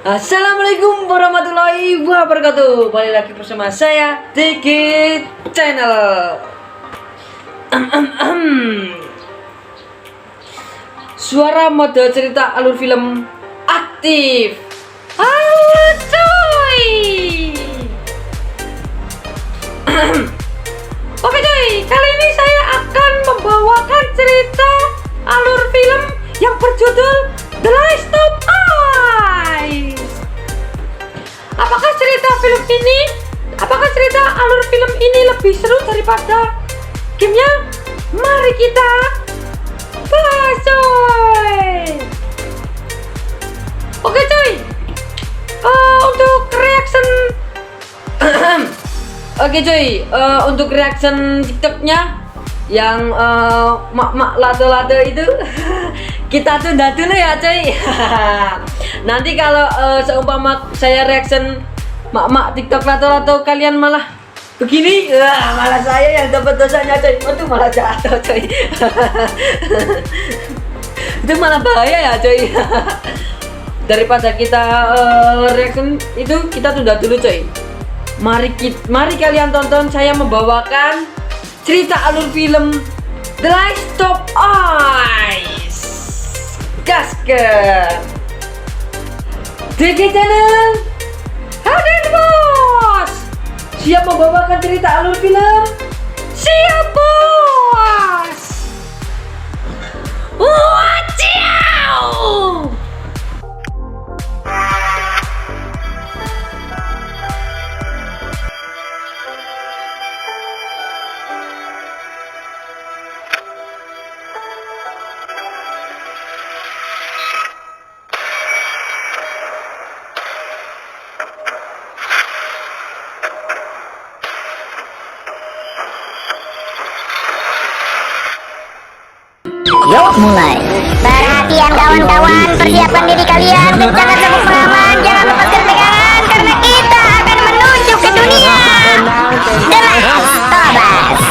Assalamualaikum warahmatullahi wabarakatuh. Balik lagi bersama saya Diki Channel. Suara mode cerita alur film aktif. Halo cuy. Oke cuy, kali ini saya akan membawakan cerita alur film yang berjudul The Last of Us. Apakah cerita alur film ini lebih seru daripada gamenya? Mari kita bahas cuy. Oke cuy, untuk reaction oke cuy, untuk reaction TikToknya yang mak-mak lato-lato itu kita tunda dulu ya cuy. Nanti kalau seumpama saya reaction mak-mak TikTok lato-lato kalian malah begini, malah saya yang dapat dosanya cuy. Waduh, malah jatuh cuy. Itu malah bahaya ya cuy. Daripada kita reaction itu, kita tunda dulu cuy. Mari kalian tonton saya membawakan cerita alur film The Last of Us. Gaskan Diki Channel hadir bos. Siap membawakan cerita alur film? Siap bos. Wacau. Yuk mulai. Perhatian kawan-kawan, persiapan diri kalian, kencangkan sabuk pengaman, jangan lepaskan pegangan karena kita akan menuju ke dunia The Last of Us.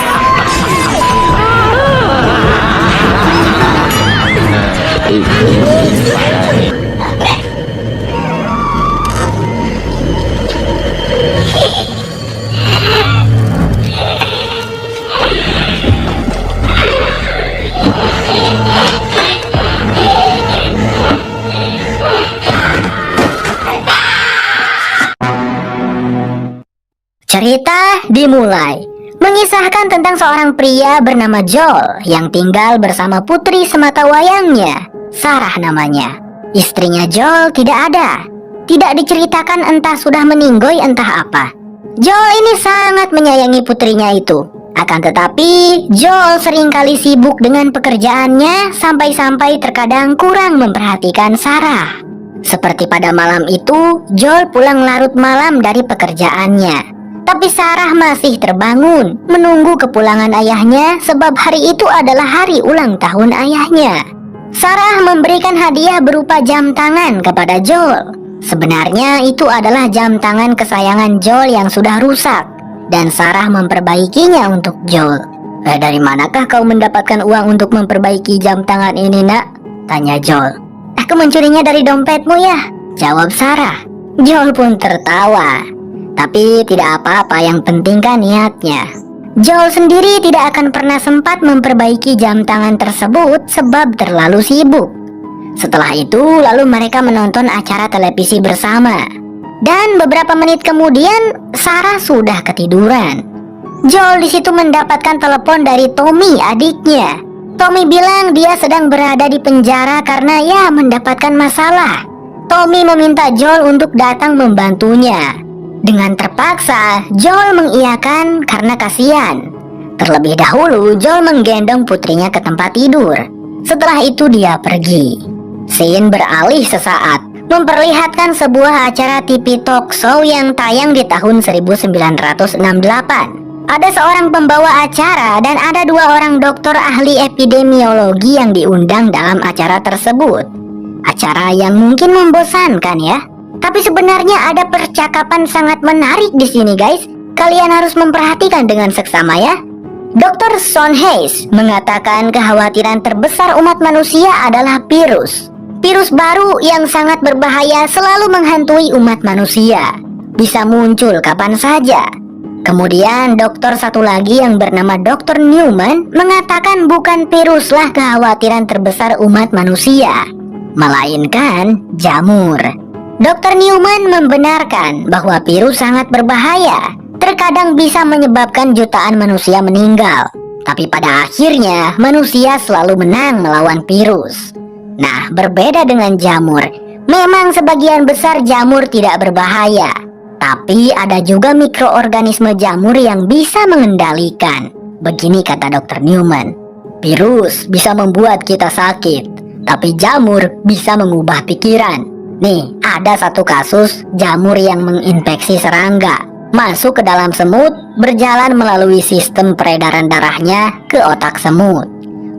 Cerita dimulai mengisahkan tentang seorang pria bernama Joel yang tinggal bersama putri sematawayangnya, Sarah namanya. Istrinya Joel tidak ada. Tidak diceritakan entah sudah meninggoy entah apa. Joel ini sangat menyayangi putrinya itu. Akan tetapi, Joel seringkali sibuk dengan pekerjaannya sampai-sampai terkadang kurang memperhatikan Sarah. Seperti pada malam itu, Joel pulang larut malam dari pekerjaannya. Tapi Sarah masih terbangun menunggu kepulangan ayahnya sebab hari itu adalah hari ulang tahun ayahnya. Sarah memberikan hadiah berupa jam tangan kepada Joel. Sebenarnya itu adalah jam tangan kesayangan Joel yang sudah rusak, dan Sarah memperbaikinya untuk Joel. Dari manakah kau mendapatkan uang untuk memperbaiki jam tangan ini, nak? Tanya Joel. Aku mencurinya dari dompetmu ya, jawab Sarah. Joel pun tertawa. Tapi tidak apa-apa, yang penting kan niatnya. Joel sendiri tidak akan pernah sempat memperbaiki jam tangan tersebut sebab terlalu sibuk. Setelah itu, lalu mereka menonton acara televisi bersama. Dan beberapa menit kemudian, Sarah sudah ketiduran. Joel di situ mendapatkan telepon dari Tommy, adiknya. Tommy bilang dia sedang berada di penjara karena ya mendapatkan masalah. Tommy meminta Joel untuk datang membantunya. Dengan terpaksa, Joel mengiyakan karena kasihan. Terlebih dahulu, Joel menggendong putrinya ke tempat tidur. Setelah itu dia pergi. Scene beralih sesaat, memperlihatkan sebuah acara TV talk show yang tayang di tahun 1968. Ada seorang pembawa acara dan ada dua orang dokter ahli epidemiologi yang diundang dalam acara tersebut. Acara yang mungkin membosankan ya. Tapi sebenarnya ada percakapan sangat menarik di sini guys. Kalian harus memperhatikan dengan seksama ya. Dr. Sean Hayes mengatakan kekhawatiran terbesar umat manusia adalah virus. Virus baru yang sangat berbahaya selalu menghantui umat manusia. Bisa muncul kapan saja. Kemudian dokter satu lagi yang bernama Dr. Newman mengatakan bukan viruslah kekhawatiran terbesar umat manusia, melainkan jamur. Dr. Newman membenarkan bahwa virus sangat berbahaya, terkadang bisa menyebabkan jutaan manusia meninggal. Tapi pada akhirnya manusia selalu menang melawan virus. Nah, berbeda dengan jamur, memang sebagian besar jamur tidak berbahaya. Tapi ada juga mikroorganisme jamur yang bisa mengendalikan. Begini kata Dr. Newman, virus bisa membuat kita sakit, tapi jamur bisa mengubah pikiran. Nih, ada satu kasus jamur yang menginfeksi serangga, masuk ke dalam semut, berjalan melalui sistem peredaran darahnya ke otak semut,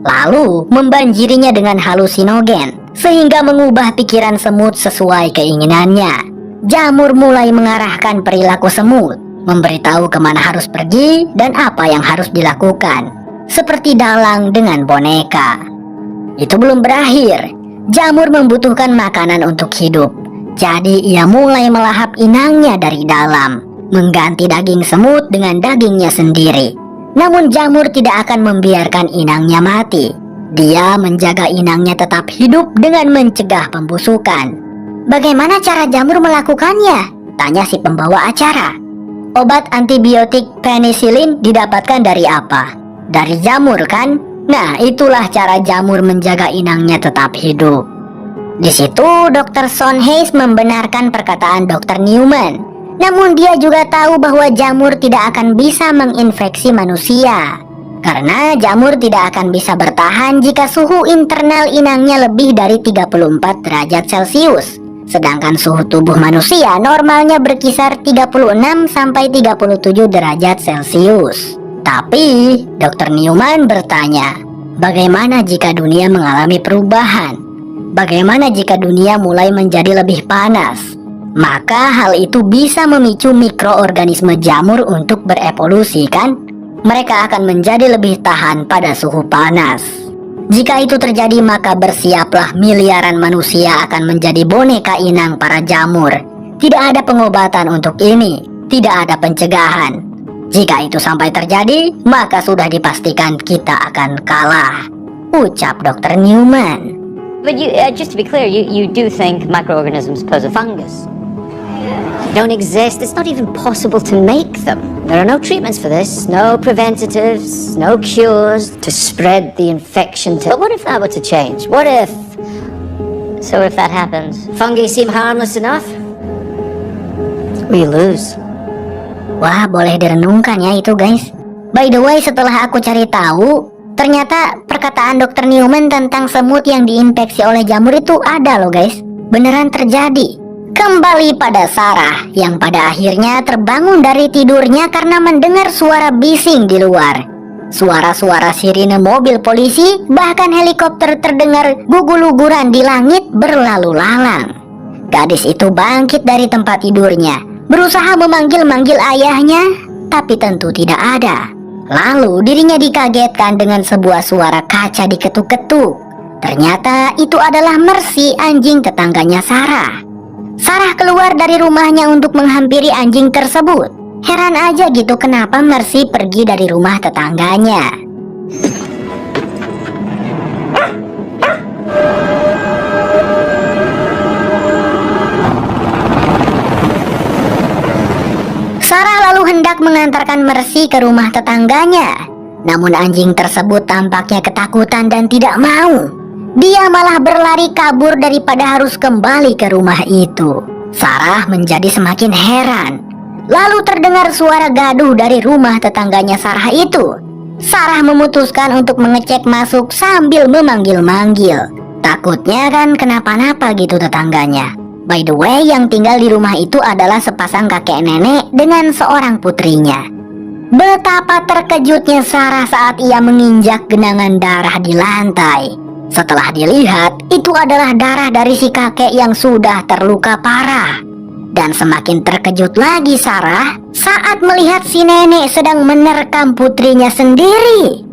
lalu membanjirinya dengan halusinogen, sehingga mengubah pikiran semut sesuai keinginannya. Jamur mulai mengarahkan perilaku semut, memberitahu kemana harus pergi dan apa yang harus dilakukan, seperti dalang dengan boneka. Itu belum berakhir. Jamur membutuhkan makanan untuk hidup, jadi ia mulai melahap inangnya dari dalam, mengganti daging semut dengan dagingnya sendiri. Namun jamur tidak akan membiarkan inangnya mati. Dia menjaga inangnya tetap hidup dengan mencegah pembusukan. Bagaimana cara jamur melakukannya? Tanya si pembawa acara. Obat antibiotik penisilin didapatkan dari apa? Dari jamur kan? Nah, itulah cara jamur menjaga inangnya tetap hidup. Di situ Dr. Son Hayes membenarkan perkataan Dr. Newman. Namun dia juga tahu bahwa jamur tidak akan bisa menginfeksi manusia. Karena jamur tidak akan bisa bertahan jika suhu internal inangnya lebih dari 34 derajat Celcius. Sedangkan suhu tubuh manusia normalnya berkisar 36 sampai 37 derajat Celcius. Tapi Dr. Newman bertanya, bagaimana jika dunia mengalami perubahan? Bagaimana jika dunia mulai menjadi lebih panas? Maka hal itu bisa memicu mikroorganisme jamur untuk berevolusi kan? Mereka akan menjadi lebih tahan pada suhu panas. Jika itu terjadi maka bersiaplah miliaran manusia akan menjadi boneka inang para jamur. Tidak ada pengobatan untuk ini, tidak ada pencegahan. Jika itu sampai terjadi, maka sudah dipastikan kita akan kalah, ucap Dr. Newman. But just to be clear, you do think microorganisms pose a fungus? Don't exist. It's not even possible to make them. There are no treatments for this, no preventatives, no cures to spread the infection to... But what if that were to change? What if... So if that happens, fungi seem harmless enough? We lose. Wah, boleh direnungkan ya itu guys. By the way, setelah aku cari tahu, ternyata perkataan Dr. Newman tentang semut yang diinfeksi oleh jamur itu ada loh guys. Beneran terjadi. Kembali pada Sarah yang pada akhirnya terbangun dari tidurnya karena mendengar suara bising di luar. Suara-suara sirine mobil polisi, bahkan helikopter terdengar gugul-guguran di langit berlalu lalang. Gadis itu bangkit dari tempat tidurnya, berusaha memanggil-manggil ayahnya, tapi tentu tidak ada. Lalu dirinya dikagetkan dengan sebuah suara kaca diketuk-ketuk. Ternyata itu adalah Mercy, anjing tetangganya Sarah. Sarah keluar dari rumahnya untuk menghampiri anjing tersebut. Heran aja gitu kenapa Mercy pergi dari rumah tetangganya. Sarah lalu hendak mengantarkan Mercy ke rumah tetangganya. Namun anjing tersebut tampaknya ketakutan dan tidak mau. Dia malah berlari kabur daripada harus kembali ke rumah itu. Sarah menjadi semakin heran. Lalu terdengar suara gaduh dari rumah tetangganya Sarah itu. Sarah memutuskan untuk mengecek masuk sambil memanggil-manggil. Takutnya kan kenapa-napa gitu tetangganya. By the way, yang tinggal di rumah itu adalah sepasang kakek nenek dengan seorang putrinya. Betapa terkejutnya Sarah saat ia menginjak genangan darah di lantai. Setelah dilihat, itu adalah darah dari si kakek yang sudah terluka parah. Dan semakin terkejut lagi Sarah saat melihat si nenek sedang menerkam putrinya sendiri.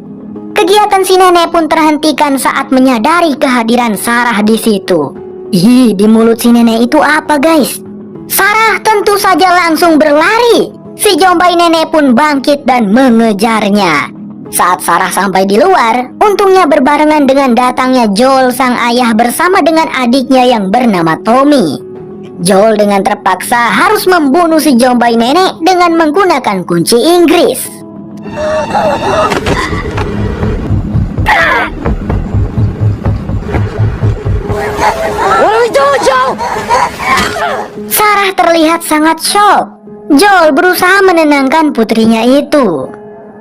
Kegiatan si nenek pun terhentikan saat menyadari kehadiran Sarah di situ. Ih, di mulut si nenek itu apa guys? Sarah tentu saja langsung berlari. Si Jombai nenek pun bangkit dan mengejarnya. Saat Sarah sampai di luar, untungnya berbarengan dengan datangnya Joel sang ayah bersama dengan adiknya yang bernama Tommy. Joel dengan terpaksa harus membunuh si Jombai nenek dengan menggunakan kunci Inggris. What are we doing, Joel? Sarah terlihat sangat shock. Joel berusaha menenangkan putrinya itu.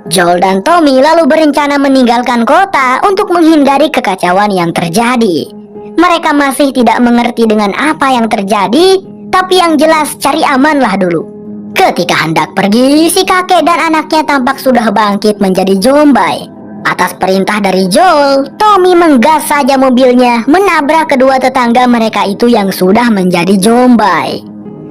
Joel dan Tommy lalu berencana meninggalkan kota untuk menghindari kekacauan yang terjadi. Mereka masih tidak mengerti dengan apa yang terjadi, tapi yang jelas cari amanlah dulu. Ketika hendak pergi, si kakek dan anaknya tampak sudah bangkit menjadi Jombai. Atas perintah dari Joel, Tommy menggas saja mobilnya, menabrak kedua tetangga mereka itu yang sudah menjadi Jombai.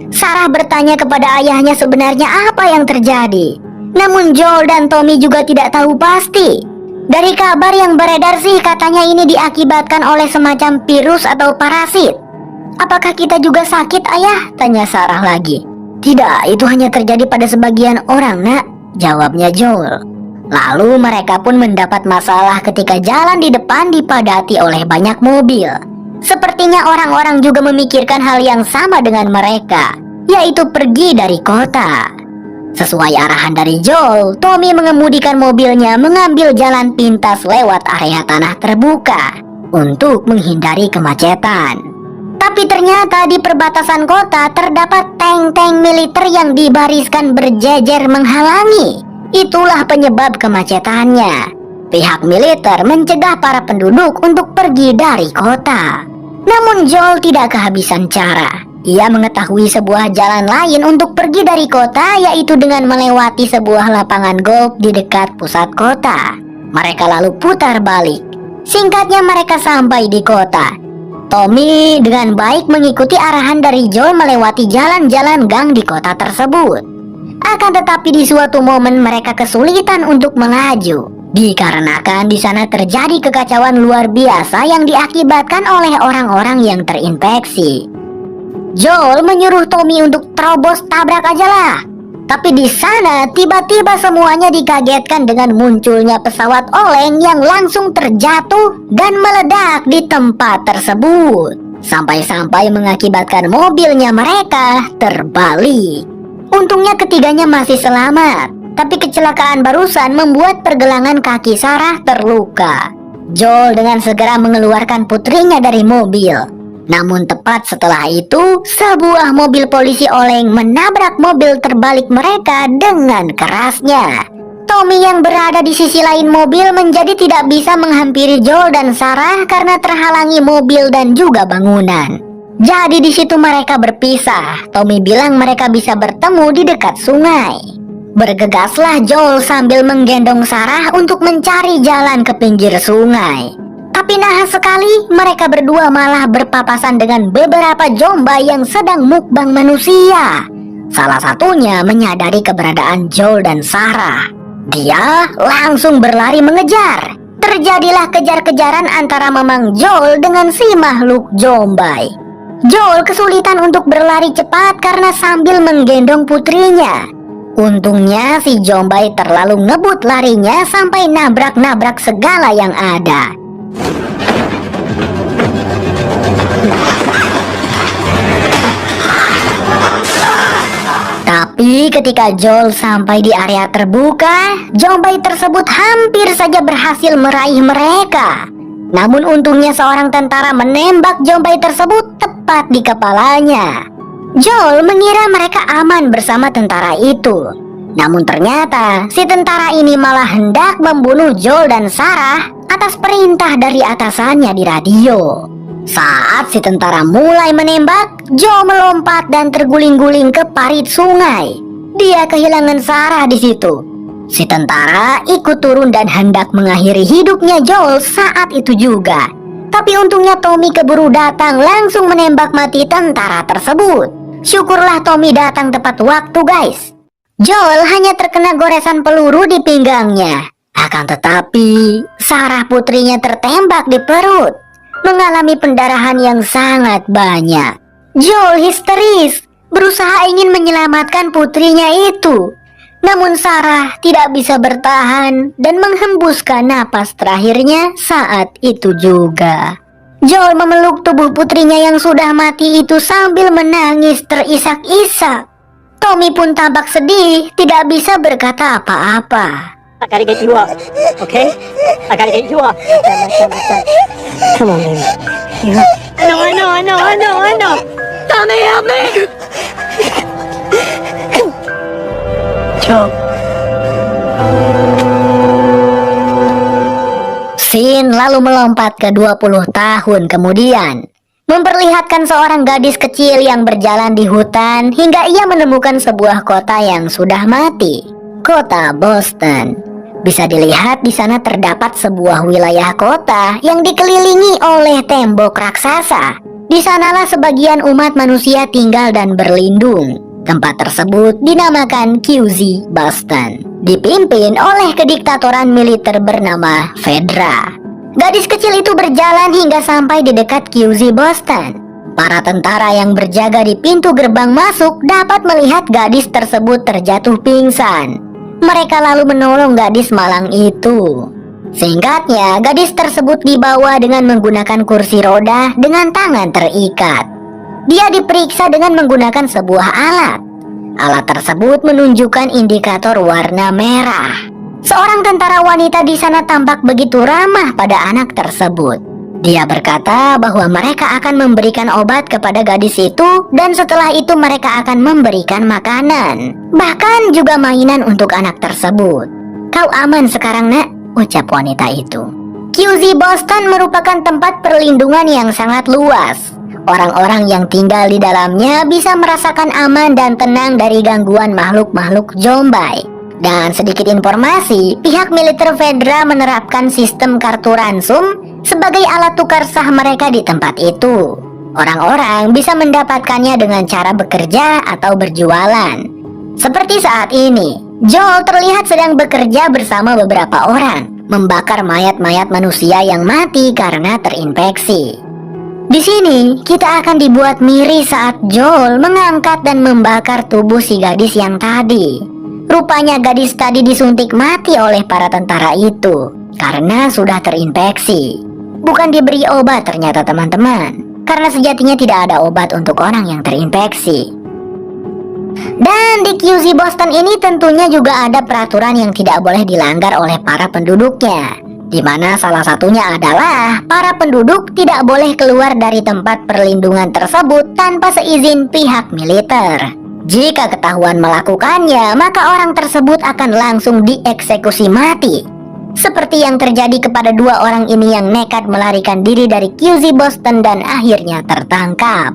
Sarah bertanya kepada ayahnya sebenarnya apa yang terjadi. Namun Joel dan Tommy juga tidak tahu pasti. Dari kabar yang beredar sih katanya ini diakibatkan oleh semacam virus atau parasit. Apakah kita juga sakit, ayah? Tanya Sarah lagi. Tidak, itu hanya terjadi pada sebagian orang, nak, jawabnya Joel. Lalu mereka pun mendapat masalah ketika jalan di depan dipadati oleh banyak mobil. Sepertinya orang-orang juga memikirkan hal yang sama dengan mereka, yaitu pergi dari kota. Sesuai arahan dari Joel, Tommy mengemudikan mobilnya mengambil jalan pintas lewat area tanah terbuka untuk menghindari kemacetan. Tapi ternyata di perbatasan kota terdapat tank-tank militer yang dibariskan berjejer menghalangi. Itulah penyebab kemacetannya. Pihak militer mencegah para penduduk untuk pergi dari kota. Namun Joel tidak kehabisan cara. Ia mengetahui sebuah jalan lain untuk pergi dari kota, yaitu dengan melewati sebuah lapangan golf di dekat pusat kota. Mereka lalu putar balik. Singkatnya mereka sampai di kota. Tommy dengan baik mengikuti arahan dari Joel melewati jalan-jalan gang di kota tersebut. Akan tetapi di suatu momen mereka kesulitan untuk melaju, dikarenakan di sana terjadi kekacauan luar biasa yang diakibatkan oleh orang-orang yang terinfeksi. Joel menyuruh Tommy untuk terobos tabrak aja lah. Tapi di sana tiba-tiba semuanya dikagetkan dengan munculnya pesawat oleng yang langsung terjatuh dan meledak di tempat tersebut. Sampai-sampai mengakibatkan mobilnya mereka terbalik. Untungnya ketiganya masih selamat, tapi kecelakaan barusan membuat pergelangan kaki Sarah terluka. Joel dengan segera mengeluarkan putrinya dari mobil. Namun tepat setelah itu, sebuah mobil polisi oleng menabrak mobil terbalik mereka dengan kerasnya. Tommy yang berada di sisi lain mobil menjadi tidak bisa menghampiri Joel dan Sarah karena terhalangi mobil dan juga bangunan. Jadi di situ mereka berpisah. Tommy bilang mereka bisa bertemu di dekat sungai. Bergegaslah Joel sambil menggendong Sarah untuk mencari jalan ke pinggir sungai. Tapi nahas sekali, mereka berdua malah berpapasan dengan beberapa Jombai yang sedang mukbang manusia. Salah satunya menyadari keberadaan Joel dan Sarah. Dia langsung berlari mengejar. Terjadilah kejar-kejaran antara Mamang Joel dengan si makhluk Jombai. Joel kesulitan untuk berlari cepat karena sambil menggendong putrinya. Untungnya si Jombai terlalu ngebut larinya sampai nabrak-nabrak segala yang ada. Tapi ketika Joel sampai di area terbuka, Jombai tersebut hampir saja berhasil meraih mereka. Namun untungnya seorang tentara menembak Jombai tersebut tepat di kepalanya. Joel mengira mereka aman bersama tentara itu. Namun ternyata si tentara ini malah hendak membunuh Joel dan Sarah atas perintah dari atasannya di radio. Saat si tentara mulai menembak, Joel melompat dan terguling-guling ke parit sungai. Dia kehilangan Sarah di situ. Si tentara ikut turun dan hendak mengakhiri hidupnya Joel saat itu juga. Tapi untungnya Tommy keburu datang langsung menembak mati tentara tersebut. Syukurlah Tommy datang tepat waktu, guys. Joel hanya terkena goresan peluru di pinggangnya. Akan tetapi, Sarah putrinya tertembak di perut. mengalami pendarahan yang sangat banyak. Joel histeris, berusaha ingin menyelamatkan putrinya itu. Namun Sarah tidak bisa bertahan dan menghembuskan napas terakhirnya saat itu juga. Joel memeluk tubuh putrinya yang sudah mati itu sambil menangis terisak-isak. Tommy pun tampak sedih, tidak bisa berkata apa-apa. I gotta get you up, okay? I gotta get you up. Come on, baby. I know. Tommy, help me! Joel. Scene lalu melompat ke 20 tahun kemudian, memperlihatkan seorang gadis kecil yang berjalan di hutan hingga ia menemukan sebuah kota yang sudah mati. Kota Boston. Bisa dilihat di sana terdapat sebuah wilayah kota yang dikelilingi oleh tembok raksasa. Di sanalah sebagian umat manusia tinggal dan berlindung. Tempat tersebut dinamakan QZ Boston, dipimpin oleh kediktatoran militer bernama Fedra. Gadis kecil itu berjalan hingga sampai di dekat QZ Boston. Para tentara yang berjaga di pintu gerbang masuk dapat melihat gadis tersebut terjatuh pingsan. Mereka lalu menolong gadis malang itu. Singkatnya, gadis tersebut dibawa dengan menggunakan kursi roda dengan tangan terikat. Dia diperiksa dengan menggunakan sebuah alat. Alat tersebut menunjukkan indikator warna merah. Seorang tentara wanita di sana tampak begitu ramah pada anak tersebut. Dia berkata bahwa mereka akan memberikan obat kepada gadis itu dan setelah itu mereka akan memberikan makanan, bahkan juga mainan untuk anak tersebut. Kau aman sekarang, nak, ucap wanita itu. QZ Boston merupakan tempat perlindungan yang sangat luas. Orang-orang yang tinggal di dalamnya bisa merasakan aman dan tenang dari gangguan makhluk-makhluk zombie. Dan sedikit informasi, pihak militer Fedra menerapkan sistem kartu ransum sebagai alat tukar sah mereka di tempat itu. Orang-orang bisa mendapatkannya dengan cara bekerja atau berjualan. Seperti saat ini, Joel terlihat sedang bekerja bersama beberapa orang, membakar mayat-mayat manusia yang mati karena terinfeksi. Di sini, kita akan dibuat miris saat Joel mengangkat dan membakar tubuh si gadis yang tadi. Rupanya gadis tadi disuntik mati oleh para tentara itu karena sudah terinfeksi. Bukan diberi obat ternyata teman-teman, karena sejatinya tidak ada obat untuk orang yang terinfeksi. Dan di QZ Boston ini tentunya juga ada peraturan yang tidak boleh dilanggar oleh para penduduknya, di mana salah satunya adalah para penduduk tidak boleh keluar dari tempat perlindungan tersebut tanpa seizin pihak militer. Jika ketahuan melakukannya, maka orang tersebut akan langsung dieksekusi mati. Seperti yang terjadi kepada dua orang ini yang nekat melarikan diri dari QZ Boston dan akhirnya tertangkap.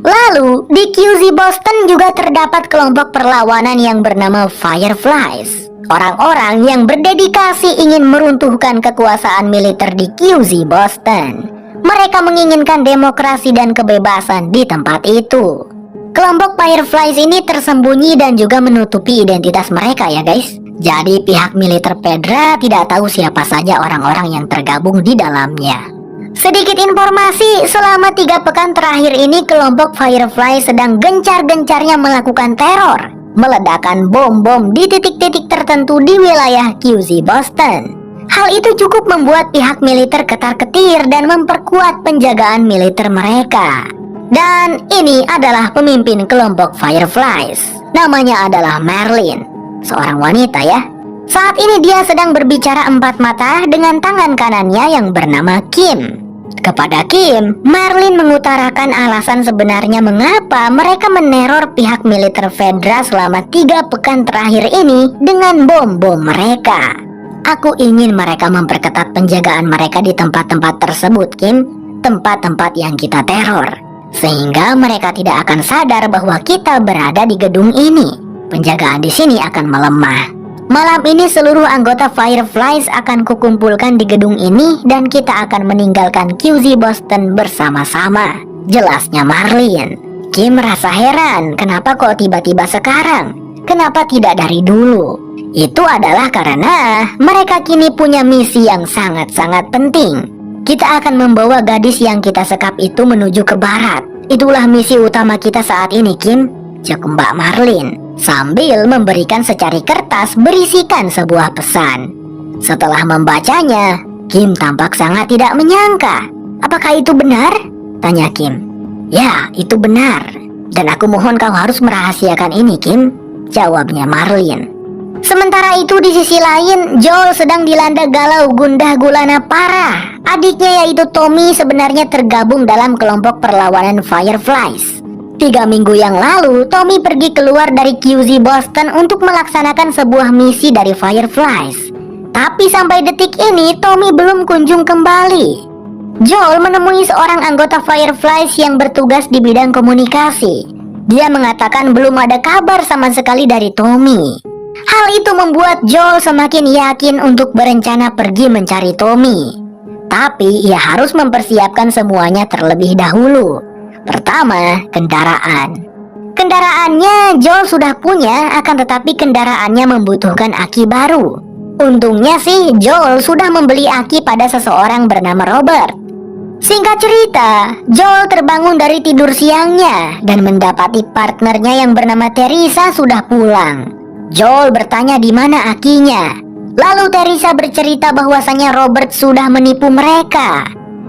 Lalu, di QZ Boston juga terdapat kelompok perlawanan yang bernama Fireflies. Orang-orang yang berdedikasi ingin meruntuhkan kekuasaan militer di QZ Boston. Mereka menginginkan demokrasi dan kebebasan di tempat itu. Kelompok Fireflies ini tersembunyi dan juga menutupi identitas mereka ya guys. Jadi pihak militer Fedra tidak tahu siapa saja orang-orang yang tergabung di dalamnya. Sedikit informasi, selama 3 pekan terakhir ini kelompok Fireflies sedang gencar-gencarnya melakukan teror, meledakkan bom-bom di titik-titik tertentu di wilayah QZ Boston. Hal itu cukup membuat pihak militer ketar-ketir dan memperkuat penjagaan militer mereka. Dan ini adalah pemimpin kelompok Fireflies. Namanya adalah Marlene, seorang wanita ya. Saat ini dia sedang berbicara empat mata dengan tangan kanannya yang bernama Kim. Kepada Kim, Marlene mengutarakan alasan sebenarnya mengapa mereka meneror pihak militer Fedra selama 3 pekan terakhir ini dengan bom-bom mereka. Aku ingin mereka memperketat penjagaan mereka di tempat-tempat tersebut, Kim. Tempat-tempat yang kita teror. Sehingga mereka tidak akan sadar bahwa kita berada di gedung ini. Penjagaan di sini akan melemah. Malam ini seluruh anggota Fireflies akan kukumpulkan di gedung ini dan kita akan meninggalkan QZ Boston bersama-sama. Jelasnya Marlene. Kim merasa heran, kenapa kok tiba-tiba sekarang? Kenapa tidak dari dulu? Itu adalah karena mereka kini punya misi yang sangat-sangat penting. Kita akan membawa gadis yang kita sekap itu menuju ke barat. Itulah misi utama kita saat ini, Kim, cek Mbak Marlin, sambil memberikan secari kertas berisikan sebuah pesan. Setelah membacanya, Kim tampak sangat tidak menyangka. Apakah itu benar? Tanya Kim. Ya, itu benar. Dan aku mohon kau harus merahasiakan ini, Kim, jawabnya Marlin. Sementara itu di sisi lain, Joel sedang dilanda galau gundah gulana parah. Adiknya yaitu Tommy sebenarnya tergabung dalam kelompok perlawanan Fireflies. 3 minggu yang lalu, Tommy pergi keluar dari QZ Boston untuk melaksanakan sebuah misi dari Fireflies. Tapi sampai detik ini, Tommy belum kunjung kembali. Joel menemui seorang anggota Fireflies yang bertugas di bidang komunikasi. Dia mengatakan belum ada kabar sama sekali dari Tommy. Hal itu membuat Joel semakin yakin untuk berencana pergi mencari Tommy. Tapi ia harus mempersiapkan semuanya terlebih dahulu. Pertama, kendaraan. Kendaraannya Joel sudah punya, akan tetapi kendaraannya membutuhkan aki baru. Untungnya sih Joel sudah membeli aki pada seseorang bernama Robert. Singkat cerita, Joel terbangun dari tidur siangnya dan mendapati partnernya yang bernama Teresa sudah pulang. Joel bertanya di mana akinya. Lalu Teresa bercerita bahwasanya Robert sudah menipu mereka.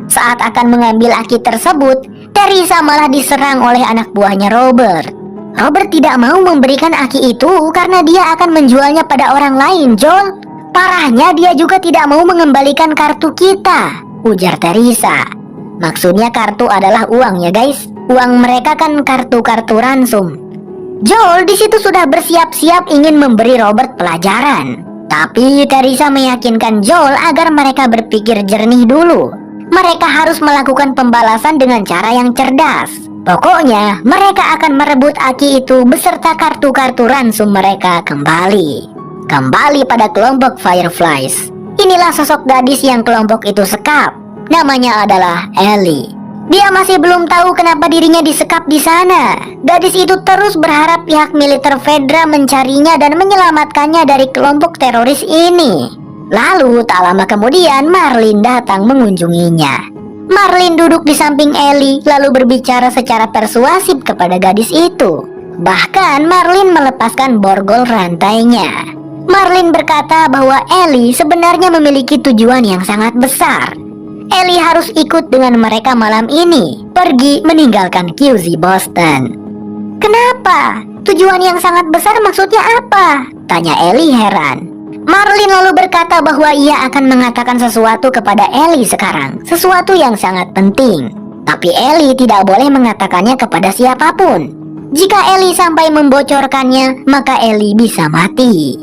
Saat akan mengambil aki tersebut, Teresa malah diserang oleh anak buahnya Robert. Robert tidak mau memberikan aki itu karena dia akan menjualnya pada orang lain, Joel. Parahnya dia juga tidak mau mengembalikan kartu kita, ujar Teresa. Maksudnya kartu adalah uang ya guys. Uang mereka kan kartu-kartu ransum. Joel di situ sudah bersiap-siap ingin memberi Robert pelajaran. Tapi Teresa meyakinkan Joel agar mereka berpikir jernih dulu. Mereka harus melakukan pembalasan dengan cara yang cerdas. Pokoknya mereka akan merebut aki itu beserta kartu-kartu ransum mereka kembali. Kembali pada kelompok Fireflies. Inilah sosok gadis yang kelompok itu sekap. Namanya adalah Ellie. Dia masih belum tahu kenapa dirinya disekap di sana. Gadis itu terus berharap pihak militer Fedra mencarinya dan menyelamatkannya dari kelompok teroris ini. Lalu tak lama kemudian Marlin datang mengunjunginya. Marlin duduk di samping Ellie lalu berbicara secara persuasif kepada gadis itu. Bahkan Marlin melepaskan borgol rantainya. Marlin berkata bahwa Ellie sebenarnya memiliki tujuan yang sangat besar. Ellie harus ikut dengan mereka malam ini, pergi meninggalkan QZ Boston. Kenapa? Tujuan yang sangat besar maksudnya apa? Tanya Ellie heran. Marlin lalu berkata bahwa ia akan mengatakan sesuatu kepada Ellie sekarang, sesuatu yang sangat penting. Tapi Ellie tidak boleh mengatakannya kepada siapapun. Jika Ellie sampai membocorkannya, maka Ellie bisa mati.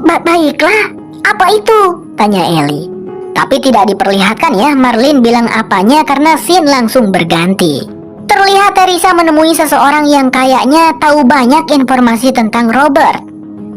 Baiklah, apa itu? Tanya Ellie. Tapi tidak diperlihatkan ya, Marlin bilang apanya karena scene langsung berganti. Terlihat Teresa menemui seseorang yang kayaknya tahu banyak informasi tentang Robert.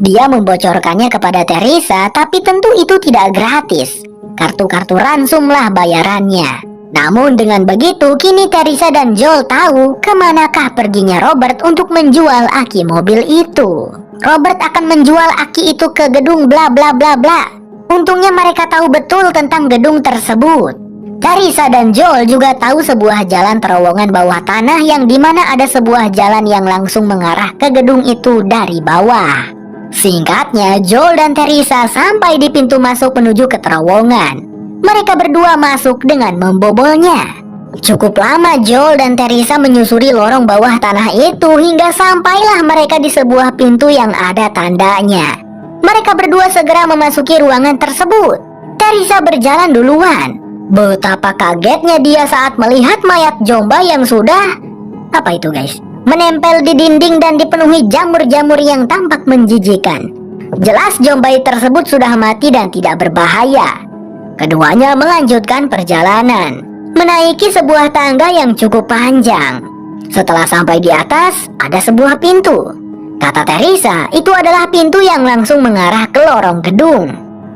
Dia membocorkannya kepada Teresa, tapi tentu itu tidak gratis. Kartu-kartu ransum lah bayarannya. Namun dengan begitu, kini Teresa dan Joel tahu kemanakah perginya Robert untuk menjual aki mobil itu. Robert akan menjual aki itu ke gedung bla bla bla bla. Untungnya mereka tahu betul tentang gedung tersebut. Teresa dan Joel juga tahu sebuah jalan terowongan bawah tanah yang dimana ada sebuah jalan yang langsung mengarah ke gedung itu dari bawah. Singkatnya, Joel dan Teresa sampai di pintu masuk menuju ke terowongan. Mereka berdua masuk dengan membobolnya. Cukup lama Joel dan Teresa menyusuri lorong bawah tanah itu hingga sampailah mereka di sebuah pintu yang ada tandanya. Mereka berdua segera memasuki ruangan tersebut. Teresa berjalan duluan. Betapa kagetnya dia saat melihat mayat Jomba yang sudah... Apa itu guys? Menempel di dinding dan dipenuhi jamur-jamur yang tampak menjijikan. Jelas Jombai tersebut sudah mati dan tidak berbahaya. Keduanya melanjutkan perjalanan, menaiki sebuah tangga yang cukup panjang. Setelah sampai di atas, ada sebuah pintu. Kata Teresa, itu adalah pintu yang langsung mengarah ke lorong gedung.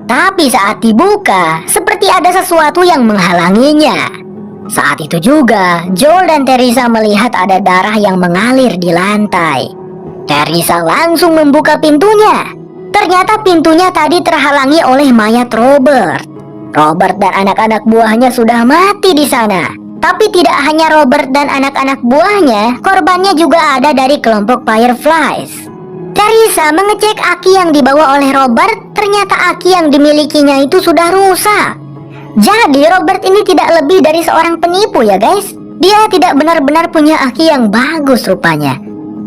Tapi saat dibuka, seperti ada sesuatu yang menghalanginya. Saat itu juga, Joel dan Teresa melihat ada darah yang mengalir di lantai. Teresa langsung membuka pintunya. Ternyata pintunya tadi terhalangi oleh mayat Robert. Robert dan anak-anak buahnya sudah mati di sana. Tapi tidak hanya Robert dan anak-anak buahnya, korbannya juga ada dari kelompok Fireflies. Teresa mengecek aki yang dibawa oleh Robert, ternyata aki yang dimilikinya itu sudah rusak. Jadi Robert ini tidak lebih dari seorang penipu ya guys. Dia tidak benar-benar punya aki yang bagus rupanya.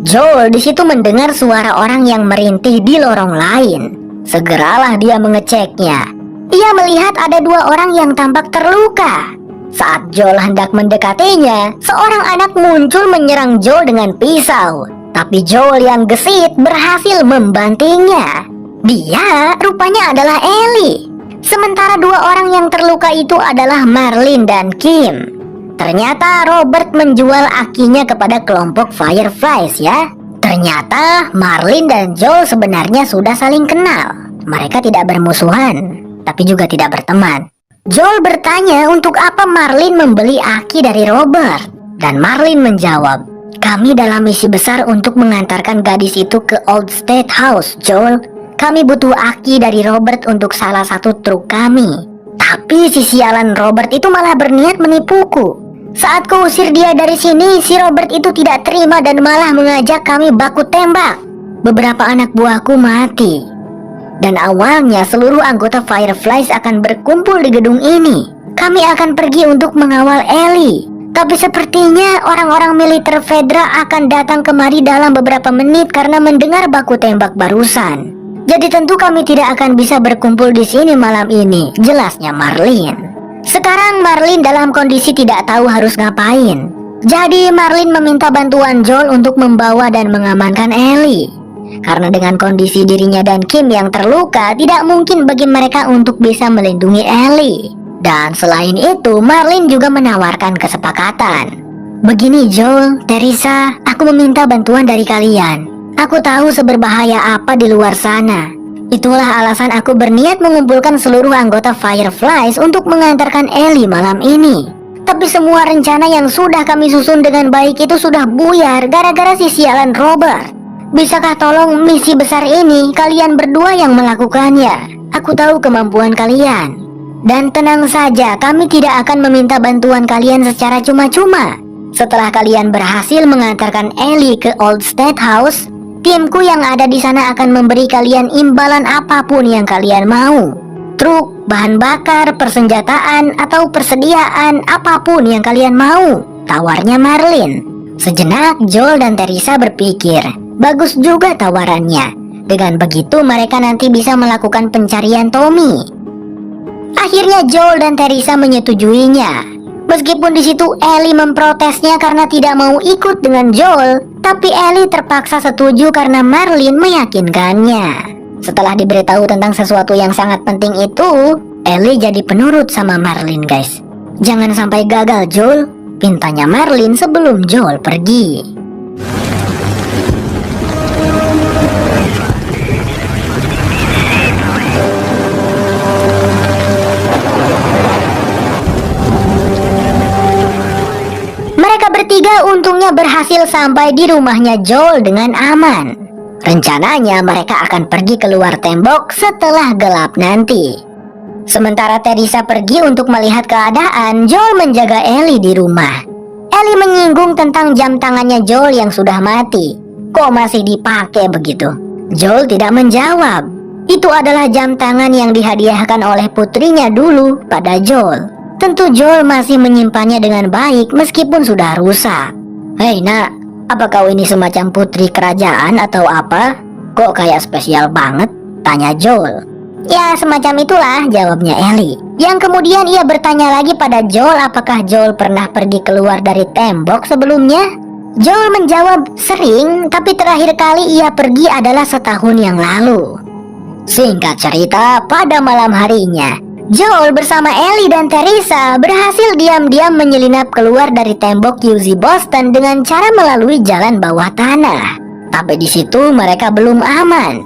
Joel di situ mendengar suara orang yang merintih di lorong lain. Segeralah dia mengeceknya. Ia melihat ada 2 orang yang tampak terluka. Saat Joel hendak mendekatinya, seorang anak muncul menyerang Joel dengan pisau. Tapi Joel yang gesit berhasil membantingnya. Dia rupanya adalah Ellie. Sementara 2 orang yang terluka itu adalah Marlin dan Kim. Ternyata Robert menjual akinya kepada kelompok Fireflies ya. Ternyata Marlin dan Joel sebenarnya sudah saling kenal. Mereka tidak bermusuhan, tapi juga tidak berteman. Joel bertanya untuk apa Marlin membeli aki dari Robert. Dan Marlin menjawab, "Kami dalam misi besar untuk mengantarkan gadis itu ke Old State House, Joel. Kami butuh aki dari Robert untuk salah satu truk kami. Tapi si sialan Robert itu malah berniat menipuku. Saat kuusir dia dari sini, si Robert itu tidak terima dan malah mengajak kami baku tembak. Beberapa anak buahku mati. Dan awalnya seluruh anggota Fireflies akan berkumpul di gedung ini. Kami akan pergi untuk mengawal Ellie. Tapi sepertinya orang-orang militer Fedra akan datang kemari dalam beberapa menit karena mendengar baku tembak barusan. Jadi tentu kami tidak akan bisa berkumpul di sini malam ini," jelasnya Marlin. Sekarang Marlin dalam kondisi tidak tahu harus ngapain. Jadi Marlin meminta bantuan Joel untuk membawa dan mengamankan Ellie. Karena dengan kondisi dirinya dan Kim yang terluka, tidak mungkin bagi mereka untuk bisa melindungi Ellie. Dan selain itu, Marlin juga menawarkan kesepakatan. "Begini Joel, Teresa, aku meminta bantuan dari kalian. Aku tahu seberbahaya apa di luar sana. Itulah alasan aku berniat mengumpulkan seluruh anggota Fireflies untuk mengantarkan Ellie malam ini. Tapi semua rencana yang sudah kami susun dengan baik itu sudah buyar gara-gara si sialan Robert. Bisakah tolong misi besar ini kalian berdua yang melakukannya? Aku tahu kemampuan kalian. Dan tenang saja, kami tidak akan meminta bantuan kalian secara cuma-cuma. Setelah kalian berhasil mengantarkan Ellie ke Old State House, timku yang ada di sana akan memberi kalian imbalan apapun yang kalian mau. Truk, bahan bakar, persenjataan, atau persediaan apapun yang kalian mau," tawarnya Marlin. Sejenak Joel dan Teresa berpikir, bagus juga tawarannya. Dengan begitu mereka nanti bisa melakukan pencarian Tommy. Akhirnya Joel dan Teresa menyetujuinya. Meskipun di situ Ellie memprotesnya karena tidak mau ikut dengan Joel, tapi Ellie terpaksa setuju karena Marlin meyakinkannya. Setelah diberitahu tentang sesuatu yang sangat penting itu, Ellie jadi penurut sama Marlin guys. "Jangan sampai gagal Joel," pintanya Marlin sebelum Joel pergi. Mereka bertiga untungnya berhasil sampai di rumahnya Joel dengan aman. Rencananya mereka akan pergi keluar tembok setelah gelap nanti. Sementara Teresa pergi untuk melihat keadaan, Joel menjaga Ellie di rumah. Ellie menyinggung tentang jam tangannya Joel yang sudah mati. Kok masih dipakai begitu? Joel tidak menjawab. Itu adalah jam tangan yang dihadiahkan oleh putrinya dulu pada Joel. Tentu Joel masih menyimpannya dengan baik meskipun sudah rusak. "Hei nak, apa kau ini semacam putri kerajaan atau apa? Kok kayak spesial banget?" tanya Joel. "Ya semacam itulah," jawabnya Ellie. Yang kemudian ia bertanya lagi pada Joel apakah Joel pernah pergi keluar dari tembok sebelumnya. Joel menjawab sering, tapi terakhir kali ia pergi adalah setahun yang lalu. Singkat cerita, pada malam harinya Joel bersama Ellie dan Teresa berhasil diam-diam menyelinap keluar dari tembok UZ Boston dengan cara melalui jalan bawah tanah. Tapi di situ mereka belum aman.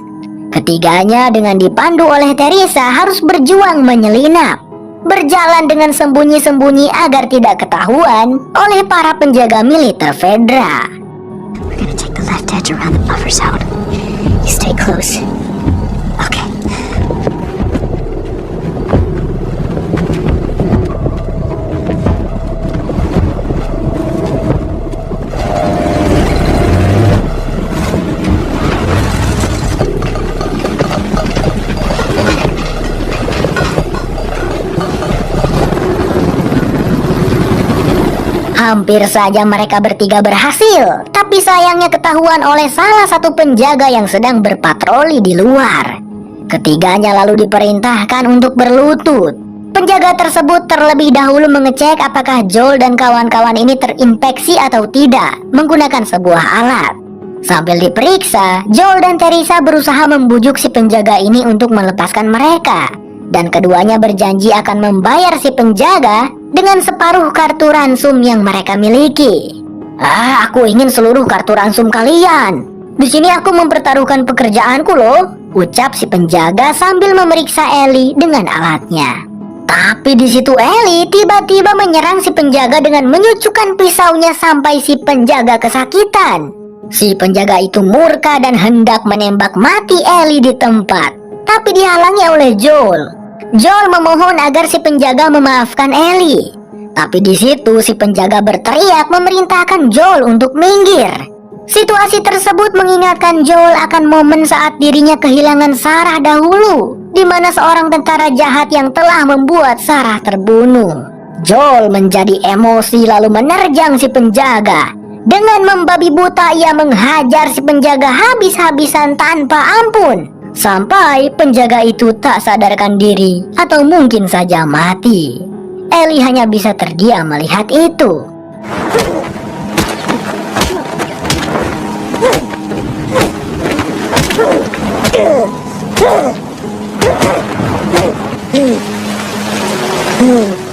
Ketiganya dengan dipandu oleh Teresa harus berjuang menyelinap, berjalan dengan sembunyi-sembunyi agar tidak ketahuan oleh para penjaga militer Fedra. We're gonna take the left edge around the buffer zone. You stay close. Okay. Hampir saja mereka bertiga berhasil, tapi sayangnya ketahuan oleh salah satu penjaga yang sedang berpatroli di luar. Ketiganya lalu diperintahkan untuk berlutut. Penjaga tersebut terlebih dahulu mengecek apakah Joel dan kawan-kawan ini terinfeksi atau tidak menggunakan sebuah alat. Sambil diperiksa, Joel dan Teresa berusaha membujuk si penjaga ini untuk melepaskan mereka. Dan keduanya berjanji akan membayar si penjaga dengan separuh kartu ransum yang mereka miliki. Aku ingin seluruh kartu ransum kalian. Di sini aku mempertaruhkan pekerjaanku loh, ucap si penjaga sambil memeriksa Ellie dengan alatnya. Tapi di situ Ellie tiba-tiba menyerang si penjaga dengan menyucukkan pisaunya sampai si penjaga kesakitan. Si penjaga itu murka dan hendak menembak mati Ellie di tempat, tapi dihalangi oleh Joel. Joel memohon agar si penjaga memaafkan Ellie. Tapi di situ si penjaga berteriak memerintahkan Joel untuk minggir. Situasi tersebut mengingatkan Joel akan momen saat dirinya kehilangan Sarah dahulu, di mana seorang tentara jahat yang telah membuat Sarah terbunuh. Joel menjadi emosi lalu menerjang si penjaga. Dengan membabi buta ia menghajar si penjaga habis-habisan tanpa ampun, sampai penjaga itu tak sadarkan diri atau mungkin saja mati. Ellie hanya bisa terdiam melihat itu.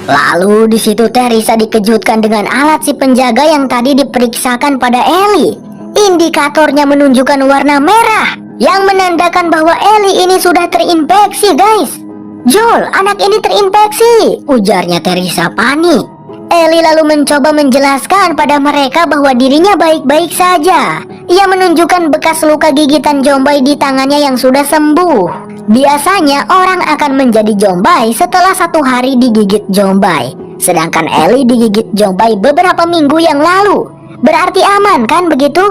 Lalu di situ Teresa dikejutkan dengan alat si penjaga yang tadi diperiksakan pada Ellie. Indikatornya menunjukkan warna merah yang menandakan bahwa Ellie ini sudah terinfeksi, guys. Joel, anak ini terinfeksi, ujarnya Teresa panik. Ellie lalu mencoba menjelaskan pada mereka bahwa dirinya baik-baik saja. Ia menunjukkan bekas luka gigitan Jombai di tangannya yang sudah sembuh. Biasanya orang akan menjadi Jombai setelah 1 hari digigit Jombai, sedangkan Ellie digigit Jombai beberapa minggu yang lalu. Berarti aman kan begitu?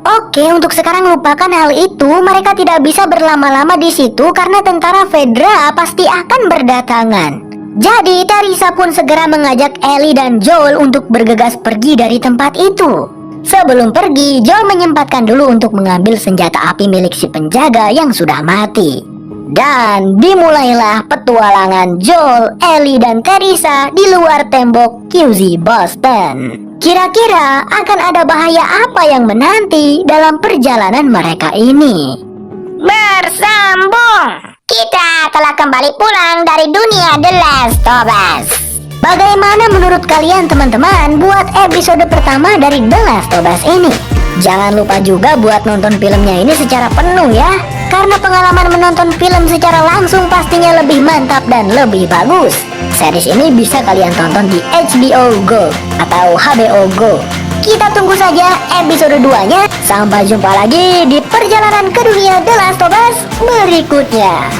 Oke, untuk sekarang lupakan hal itu. Mereka tidak bisa berlama-lama di situ karena tentara Fedra pasti akan berdatangan. Jadi Teresa pun segera mengajak Ellie dan Joel untuk bergegas pergi dari tempat itu. Sebelum pergi, Joel menyempatkan dulu untuk mengambil senjata api milik si penjaga yang sudah mati. Dan dimulailah petualangan Joel, Ellie, dan Teresa di luar tembok QZ Boston. Kira-kira akan ada bahaya apa yang menanti dalam perjalanan mereka ini? Bersambung! Kita telah kembali pulang dari dunia The Last of Us. Bagaimana menurut kalian teman-teman buat episode pertama dari The Last of Us ini? Jangan lupa juga buat nonton filmnya ini secara penuh ya, karena pengalaman menonton film secara langsung pastinya lebih mantap dan lebih bagus. Series ini bisa kalian tonton di HBO Go atau HBO Go. Kita tunggu saja episode 2-nya. Sampai jumpa lagi di perjalanan ke dunia The Last of Us berikutnya.